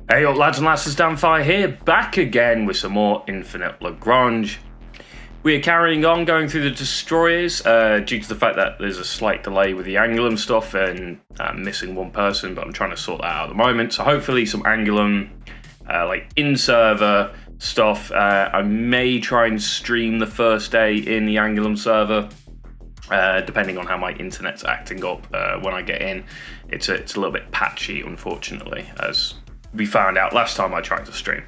Hey up lads and lasses, Damphyre here, back again with some more Infinite Lagrange. We are carrying on going through the destroyers due to the fact that there's a slight delay with the Angulum stuff and I'm missing one person, but I'm trying to sort that out at the moment. So hopefully some Angulum like in-server stuff. I may try and stream the first day in the Angulum server, depending on how my internet's acting up when I get in. It's a little bit patchy, unfortunately, as we found out last time I tried to stream.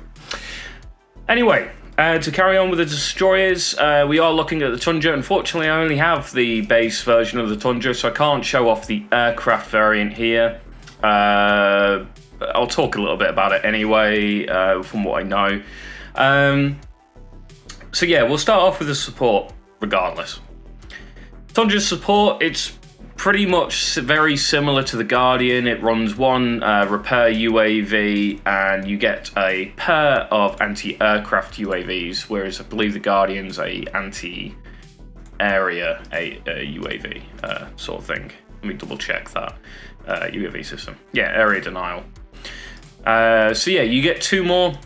Anyway, to carry on with the destroyers, we are looking at the Tundra. Unfortunately, I only have the base version of the Tundra, so I can't show off the aircraft variant here. I'll talk a little bit about it anyway, from what I know. So yeah, we'll start off with the support regardless. Tundra's support, it's pretty much very similar to the Guardian. It runs one repair UAV and you get a pair of anti-aircraft UAVs, whereas I believe the Guardian's a anti-area UAV sort of thing. Let me double check that UAV system. Yeah, area denial. So yeah, you get two more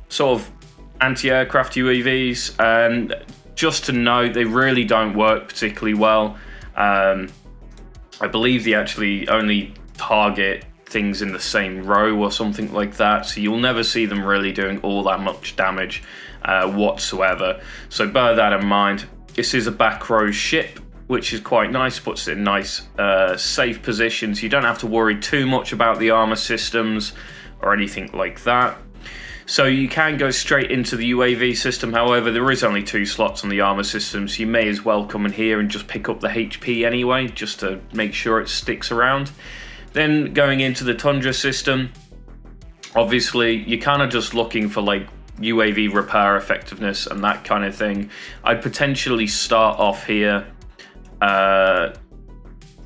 sort of anti-aircraft UAVs, and just to note, they really don't work particularly well. I believe they actually only target things in the same row or something like that, so you'll never see them really doing all that much damage whatsoever. So bear that in mind. This is a back row ship, which is quite nice, puts it in nice safe positions. You don't have to worry too much about the armor systems or anything like that. So you can go straight into the UAV system. However, there is only 2 slots on the armor system, so you may as well come in here and just pick up the HP anyway, just to make sure it sticks around. Then going into the Tundra system, obviously you're kind of just looking for like UAV repair effectiveness and that kind of thing. I'd potentially start off here,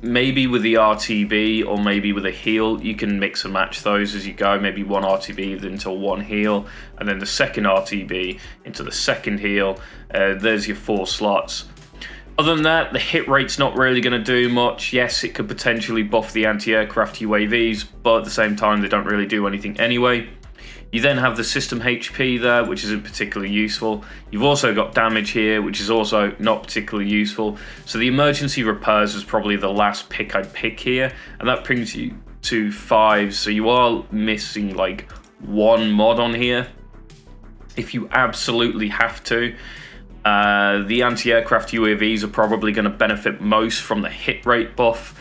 maybe with the RTB or maybe with a heal. You can mix and match those as you go. Maybe one RTB into one heal, and then the second RTB into the second heal. There's your 4 slots. Other than that, the hit rate's not really going to do much. Yes, it could potentially buff the anti-aircraft UAVs, but at the same time, they don't really do anything anyway. You then have the system HP there, which isn't particularly useful. You've also got damage here, which is also not particularly useful. So the emergency repairs is probably the last pick I'd pick here, and that brings you to 5. So you are missing like 1 mod on here if you absolutely have to. The anti-aircraft UAVs are probably going to benefit most from the hit rate buff,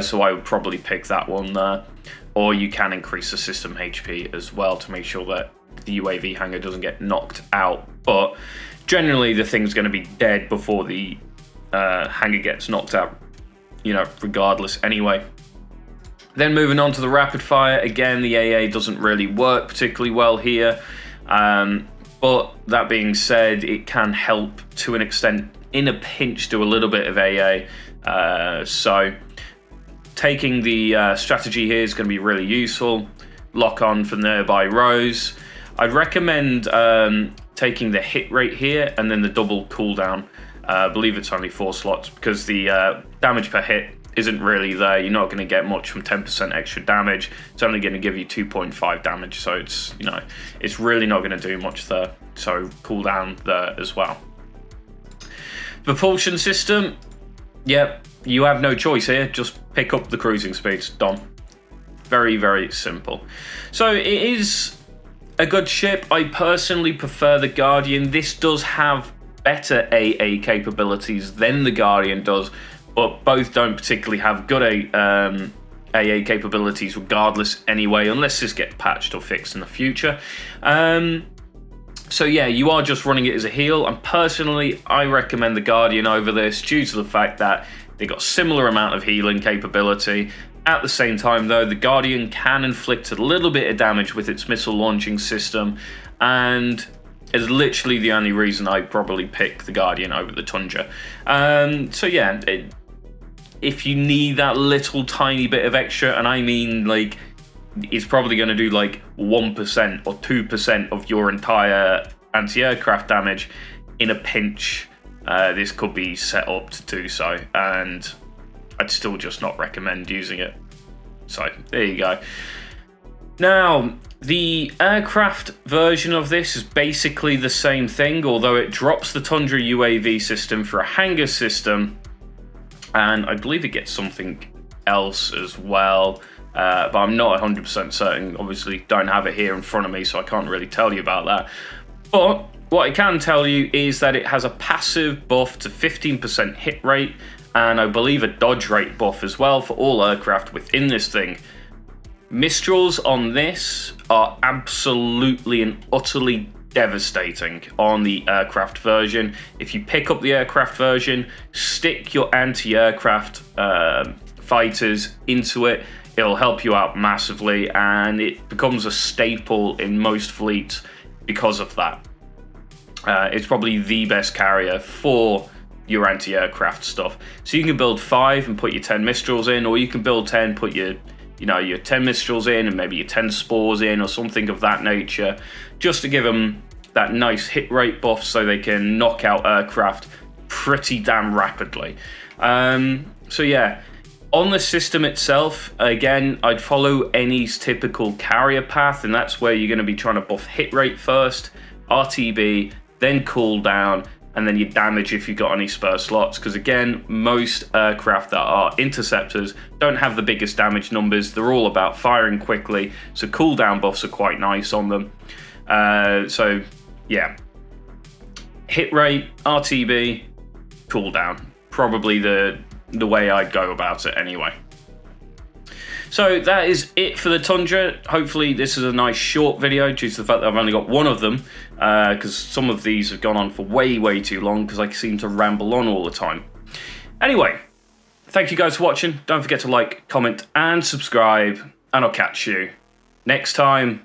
so I would probably pick that one there. Or you can increase the system HP as well to make sure that the UAV hangar doesn't get knocked out. But generally, the thing's going to be dead before the hangar gets knocked out, you know, regardless anyway. Then moving on to the rapid fire, again, the AA doesn't really work particularly well here. But that being said, it can help to an extent, in a pinch, do a little bit of AA. So taking the strategy here is going to be really useful. Lock on from nearby rows. I'd recommend taking the hit rate here and then the double cooldown. I believe it's only 4 slots because the damage per hit isn't really there. You're not going to get much from 10% extra damage. It's only going to give you 2.5 damage, so it's, you know, it's really not going to do much there. So cooldown there as well. Propulsion system, yep. You have no choice here, just pick up the cruising speeds, done. Very, very simple. So it is a good ship. I personally prefer the Guardian. This does have better AA capabilities than the Guardian does, but both don't particularly have good AA capabilities regardless anyway, unless this gets patched or fixed in the future. So yeah, you are just running it as a heal, and personally, I recommend the Guardian over this due to the fact that they got similar amount of healing capability. At the same time though, the Guardian can inflict a little bit of damage with its missile launching system, and is literally the only reason I probably pick the Guardian over the Tundra. So yeah, if you need that little tiny bit of extra, and I mean like, it's probably going to do like 1% or 2% of your entire anti-aircraft damage in a pinch. This could be set up to do so, and I'd still just not recommend using it. So there you go. Now, the aircraft version of this is basically the same thing, although it drops the Tundra UAV system for a hangar system, and I believe it gets something else as well, but I'm not 100% certain. Obviously, don't have it here in front of me, so I can't really tell you about that. But what I can tell you is that it has a passive buff to 15% hit rate, and I believe a dodge rate buff as well for all aircraft within this thing. Mistrals on this are absolutely and utterly devastating on the aircraft version. If you pick up the aircraft version, stick your anti-aircraft fighters into it, it'll help you out massively, and it becomes a staple in most fleets because of that. It's probably the best carrier for your anti-aircraft stuff. So you can build 5 and put your 10 Mistrals in, or you can build 10, put your 10 Mistrals in and maybe your 10 Spores in or something of that nature, just to give them that nice hit rate buff so they can knock out aircraft pretty damn rapidly. So yeah, on the system itself, again, I'd follow any typical carrier path, and that's where you're going to be trying to buff hit rate first, RTB, then cooldown, and then your damage if you've got any spare slots, because again, most aircraft that are interceptors don't have the biggest damage numbers. They're all about firing quickly, so cooldown buffs are quite nice on them. So yeah, hit rate, RTB, cooldown, probably the way I'd go about it anyway. So that is it for the Tundra. Hopefully this is a nice short video due to the fact that I've only got one of them, because some of these have gone on for way too long because I seem to ramble on all the time. Anyway, thank you guys for watching. Don't forget to like, comment and subscribe, and I'll catch you next time.